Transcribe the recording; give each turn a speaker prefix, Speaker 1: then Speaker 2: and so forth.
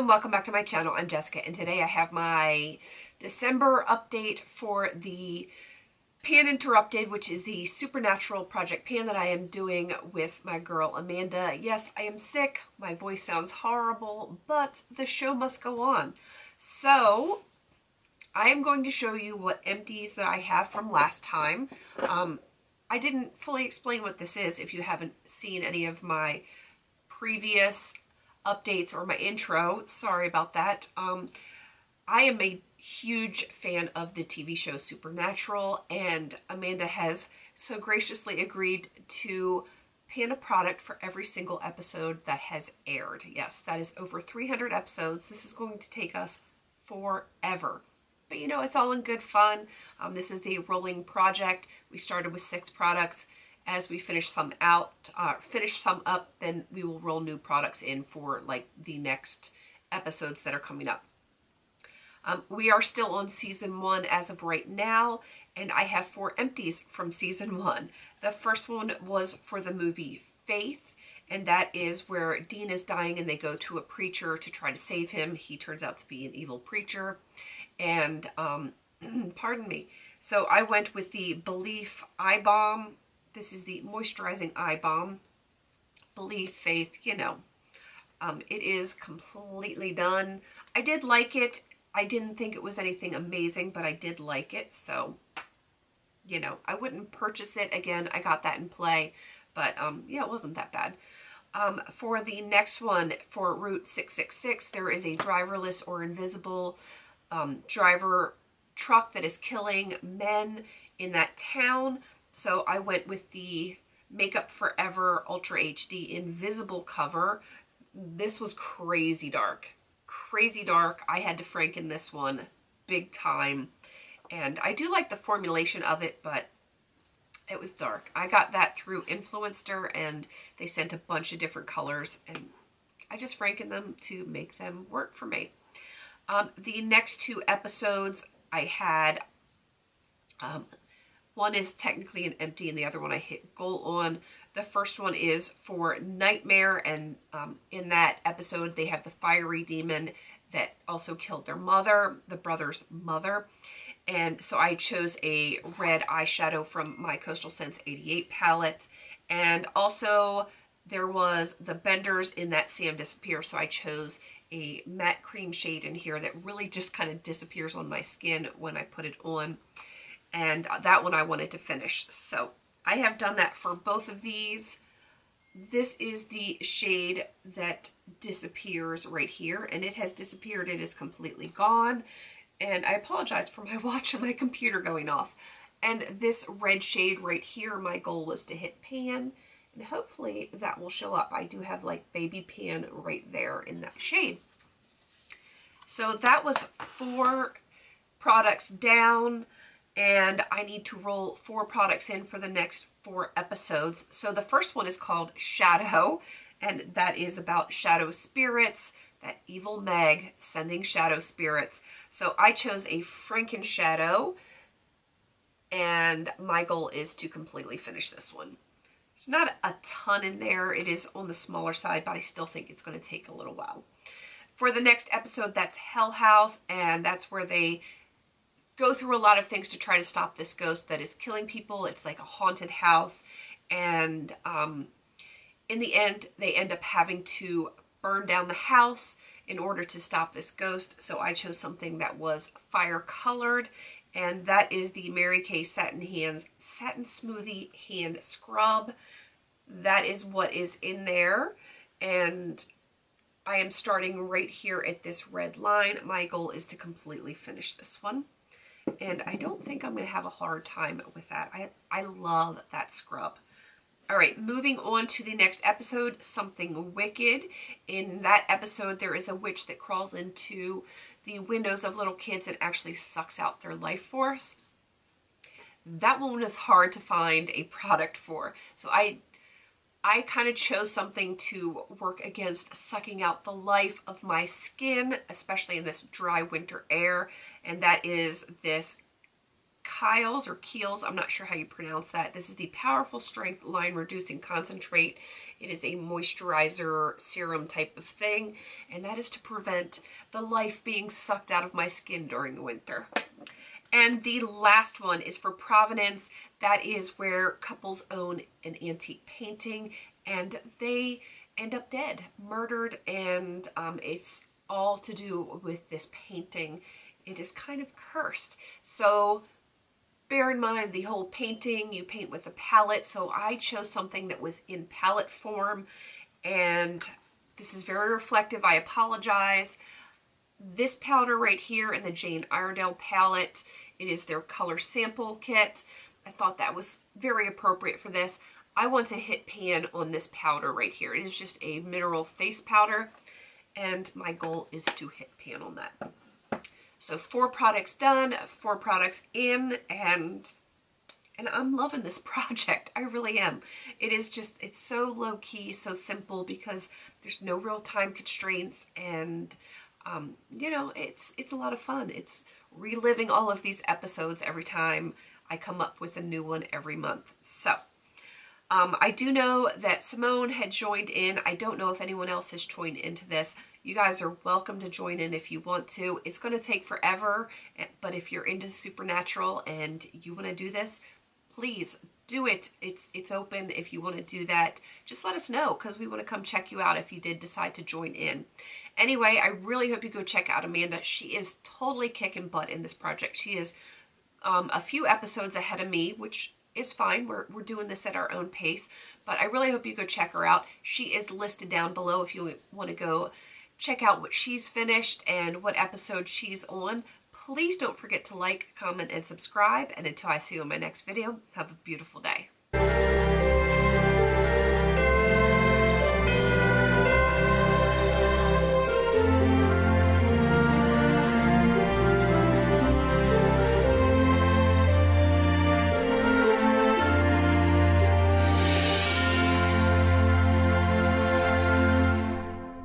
Speaker 1: Welcome back to my channel. I'm Jessica, and today I have my December update for the Pan Interrupted, which is the supernatural project pan that I am doing with my girl Amanda. Yes, I am sick. My voice sounds horrible, but the show must go on. So I am going to show you what empties that I have from last time. I didn't fully explain what this is if you haven't seen any of my previous updates or my intro. Sorry about that. I am a huge fan of the TV show Supernatural, and Amanda has so graciously agreed to pan a product for every single episode that has aired. Yes, that is over 300 episodes. This is going to take us forever. But you know, it's all in good fun. This is the rolling project. We started with 6 products. As we finish some up, then we will roll new products in for like the next episodes that are coming up. We are still on season 1 as of right now, and I have 4 empties from season 1. The first one was for the movie Faith, and that is where Dean is dying and they go to a preacher to try to save him. He turns out to be an evil preacher, and pardon me. So I went with the Belief Eye Balm. This is the moisturizing eye balm. Believe, Faith, you know. It is completely done. I did like it. I didn't think it was anything amazing, but I did like it. So, you know, I wouldn't purchase it again. I got that in play. But, yeah, it wasn't that bad. For the next one, for Route 666, there is a driverless or invisible driver truck that is killing men in that town. So I went with the Makeup Forever Ultra HD Invisible cover. This was crazy dark. Crazy dark. I had to Franken this one big time. And I do like the formulation of it, but it was dark. I got that through Influencer, and they sent a bunch of different colors, and I just Franken them to make them work for me. The next 2 episodes I had... one is technically an empty, and the other one I hit goal on. The first one is for Nightmare, and in that episode they have the fiery demon that also killed their mother, the brother's mother. And so I chose a red eyeshadow from my Coastal Scents 88 palette. And also there was the Benders in that Sam Disappear, so I chose a matte cream shade in here that really just kind of disappears on my skin when I put it on. And that one I wanted to finish. So I have done that for both of these. This is the shade that disappears right here. And it has disappeared. It is completely gone. And I apologize for my watch and my computer going off. And this red shade right here, my goal was to hit pan. And hopefully that will show up. I do have like baby pan right there in that shade. So that was 4 products down. And I need to roll 4 products in for the next 4 episodes. So the first one is called Shadow, and that is about shadow spirits, that evil Meg sending shadow spirits. So I chose a Frankenshadow, and my goal is to completely finish this one. There's not a ton in there. It is on the smaller side, but I still think it's going to take a little while. For the next episode, that's Hell House, and that's where they go through a lot of things to try to stop this ghost that is killing people. It's like a haunted house, and in the end they end up having to burn down the house in order to stop this ghost. So I chose something that was fire colored, and that is the Mary Kay Satin Smoothie Hand Scrub. That is what is in there, and I am starting right here at this red line. My goal is to completely finish this one. And I don't think I'm going to have a hard time with that. I love that scrub. All right, moving on to the next episode, Something Wicked. In that episode, there is a witch that crawls into the windows of little kids and actually sucks out their life force. That one is hard to find a product for. So I kind of chose something to work against sucking out the life of my skin, especially in this dry winter air, and that is this Kiehls, I'm not sure how you pronounce that. This is the Powerful Strength Line Reducing Concentrate. It is a moisturizer serum type of thing, and that is to prevent the life being sucked out of my skin during the winter. And the last one is for Provenance. That is where couples own an antique painting and they end up dead, murdered, and it's all to do with this painting. It is kind of cursed. So bear in mind the whole painting, you paint with a palette, so I chose something that was in palette form, and this is very reflective. I apologize. This powder right here in the Jane Iredale palette, it is their color sample kit. I thought that was very appropriate for this. I want to hit pan on this powder right here. It is just a mineral face powder, and my goal is to hit pan on that. So 4 products done, 4 products in, and I'm loving this project. I really am. It is just, it's so low-key, so simple, because there's no real time constraints, and you know, it's a lot of fun. It's reliving all of these episodes every time I come up with a new one every month. So I do know that Simone had joined in. I don't know if anyone else has joined into this. You guys are welcome to join in if you want to. It's going to take forever, but if you're into supernatural and you want to do this, please do it. It's open. If you want to do that, just let us know, because we want to come check you out if you did decide to join in. Anyway, I really hope you go check out Amanda. She is totally kicking butt in this project. She is a few episodes ahead of me, which is fine. We're doing this at our own pace, but I really hope you go check her out. She is listed down below if you want to go check out what she's finished and what episode she's on. Please don't forget to like, comment, and subscribe. And until I see you in my next video, have a beautiful day.